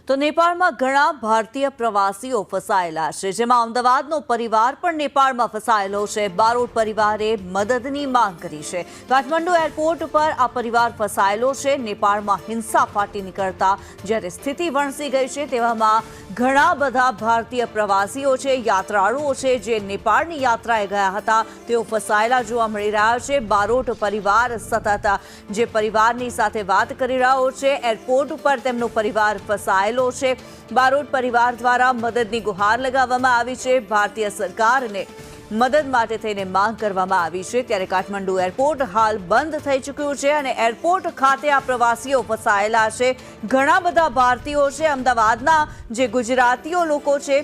તો નેપાળમાં ઘણા ભારતીય પ્રવાસીઓ ફસાયેલા છે, જેમાં અમદાવાદનો પરિવાર પણ નેપાળમાં ફસાયેલો છે. બારોટ પરિવારે મદદની માંગ કરી છે. કાઠમંડુ એરપોર્ટ પર આ પરિવાર ફસાયેલો છે. નેપાળમાં હિંસા ફાટી નીકળતા જ્યારે સ્થિતિ વણસી ગઈ છે, તેવામાં ઘણા બધા ભારતીય પ્રવાસીઓ છે, યાત્રાળુઓ છે, જે નેપાળની યાત્રાએ ગયા હતા, તેઓ ફસાયેલા જોવા મળી રહ્યા છે. બારોટ પરિવાર સતત જે પરિવારની સાથે વાત કરી રહ્યો છે, એરપોર્ટ ઉપર તેમનો પરિવાર ફસાયેલો છે. બારોટ પરિવાર દ્વારા મદદની ગુહાર લગાવવામાં આવી છે. ભારતીય સરકારને મદદ માટે થઈને માંગ કરવામાં આવી છે. ત્યારે કાઠમંડુ એરપોર્ટ હાલ બંધ થઈ ચૂક્યું છે અને એરપોર્ટ ખાતે આ પ્રવાસીઓ ફસાયેલા છે. ઘણા બધા ભારતીયો છે. અમદાવાદના જે ગુજરાતીઓ લોકો છે,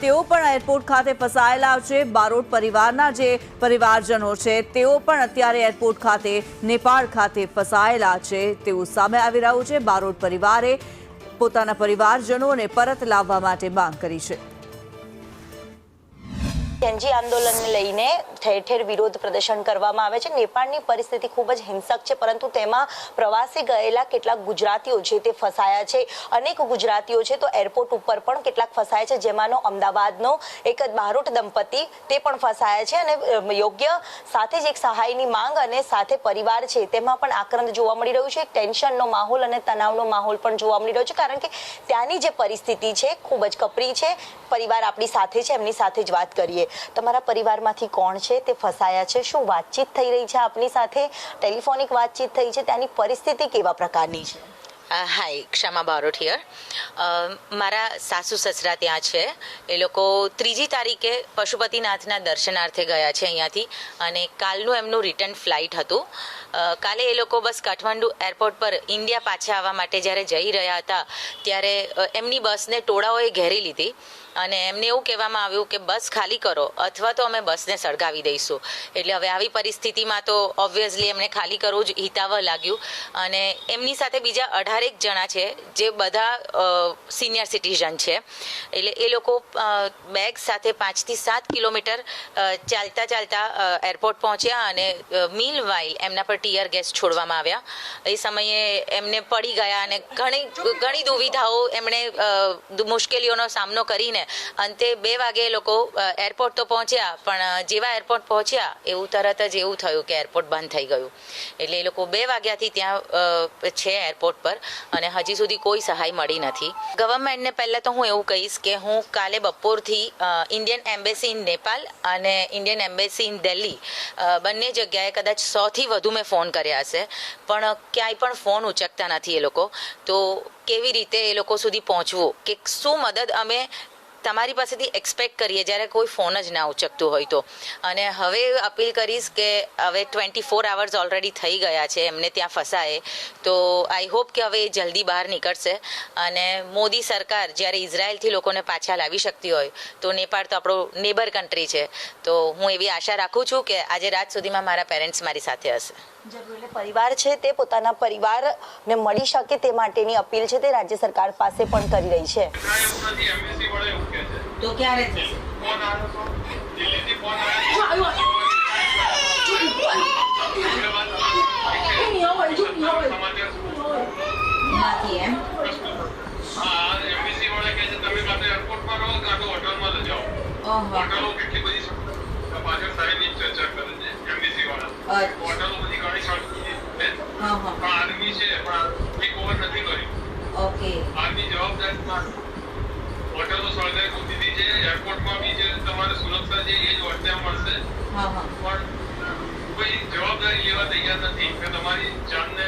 તેઓ પણ એરપોર્ટ ખાતે ફસાયેલા છે. બારોટ પરિવારના જે પરિવારજનો છે, તેઓ પણ અત્યારે એરપોર્ટ ખાતે નેપાળ ખાતે ફસાયેલા છે તેવું સામે આવી રહ્યું છે. બારોટ પરિવારે પોતાના પરિવારજનોને પરત લાવવા માટે માંગ કરી છે. એનજી આંદોલનને લઈને ઠેર ઠેર વિરોધ પ્રદર્શન કરવામાં આવે છે. નેપાળની પરિસ્થિતિ ખૂબ જ હિંસક છે, પરંતુ તેમાં પ્રવાસી ગયેલા કેટલાક ગુજરાતીઓ છે તે ફસાયા છે. અનેક ગુજરાતીઓ છે તો એરપોર્ટ ઉપર પણ કેટલાક ફસાયા છે, જેમાંનો અમદાવાદનો એક બારોટ દંપતી તે પણ ફસાયા છે. અને યોગ્ય સાથે જ એક સહાયની માંગ અને સાથે પરિવાર છે તેમાં પણ આક્રંદ જોવા મળી રહ્યું છે. ટેન્શનનો માહોલ અને તણાવનો માહોલ પણ જોવા મળી રહ્યો છે, કારણ કે ત્યાંની જે પરિસ્થિતિ છે ખૂબ જ કપરી છે. પરિવાર આપણી સાથે છે, એમની સાથે જ વાત કરીએ. તમારા પરિવારમાંથી કોણ છે તે ફસાયા છે? શું વાતચીત થઈ રહી છે આપની સાથે? ટેલિફોનિક વાતચીત થઈ છે? ત્યાંની પરિસ્થિતિ કેવા પ્રકારની છે? હાય, ક્ષમા બારોટ હિયર. મારા સાસુ સસરા ત્યાં છે. એ લોકો 3જી તારીખે પશુપતિનાથના દર્શનાર્થે ગયા છે અહીંયાથી, અને કાલનું એમનું રિટર્ન ફ્લાઇટ હતું. કાલે એ લોકો બસ કાઠમંડુ એરપોર્ટ પર ઇન્ડિયા પાછા આવવા માટે જ્યારે જઈ રહ્યા હતા, ત્યારે એમની બસને ટોળાઓએ ઘેરી લીધી અને એમને એવું કહેવામાં આવ્યું કે બસ ખાલી કરો અથવા તો અમે બસને સળગાવી દઈશું. એટલે હવે આવી પરિસ્થિતિમાં તો ઓબ્વિયસલી એમને ખાલી કરવું જ હિતાવહ લાગ્યું. અને એમની સાથે બીજા 18 જણા છે, જે બધા સિનિયર સિટીઝન છે. એટલે એ લોકો બેગ સાથે 5 થી 7 કિલોમીટર ચાલતા ચાલતા એરપોર્ટ પહોંચ્યા અને મીલ વાઇલ એમના પર ટીયર ગેસ છોડવામાં આવ્યા. એ સમયે એમને પડી ગયા અને ઘણી દુવિધાઓ એમણે મુશ્કેલીઓનો સામનો કરીને અંતે 2 વાગે એ લોકો એરપોર્ટ તો પહોંચ્યા, પણ જેવા એરપોર્ટ પહોંચ્યા એવું તરત જ એવું થયું કે એરપોર્ટ બંધ થઈ ગયું. એટલે એ લોકો 2 વાગ્યાથી ત્યાં છે એરપોર્ટ પર, અને હજી સુધી કોઈ સહાય મળી નથી. ગવર્મેન્ટને પહેલાં તો હું એવું કહીશ કે હું કાલે બપોરથી ઇન્ડિયન એમ્બેસી ઇન નેપાલ અને ઇન્ડિયન એમ્બેસી ઇન દિલ્હી બંને જગ્યાએ કદાચ 100થી વધુ મેં ફોન કર્યા હશે, પણ ક્યાંય પણ ફોન ઉચકતા નથી એ લોકો. તો કેવી રીતે એ લોકો સુધી પહોંચવું, કે શું મદદ અમે તમારી પાસેથી એક્સપેક્ટ કરીએ જ્યારે કોઈ ફોન જ ના ઉચકતું હોય તો. અને હવે અપીલ કરીશ કે હવે 24 અવર્સ ઓલરેડી થઈ ગયા છે એમને ત્યાં ફસાય, તો આઈ હોપ કે હવે એ જલ્દી બહાર નીકળશે. અને મોદી સરકાર જ્યારે ઇઝરાયલથી લોકોને પાછા લાવી શકતી હોય, તો નેપાળ તો આપણો નેબર કન્ટ્રી છે. તો હું એવી આશા રાખું છું કે આજે રાત સુધીમાં મારા પેરેન્ટ્સ મારી સાથે હશે. એટલે પરિવાર છે તે પોતાના પરિવારને મળી શકે તે માટેની અપીલ છે તે રાજ્ય સરકાર પાસે પણ કરી રહી છે. તો ક્યારે થશે? હોટલો સળગાઈ દીધી છે. એરપોર્ટમાં બી જે તમારે સુરક્ષા છે એ જ વર્ત્યા મળશે, પણ કોઈ જવાબદારી લેવા તૈયાર નથી કે તમારી જાનને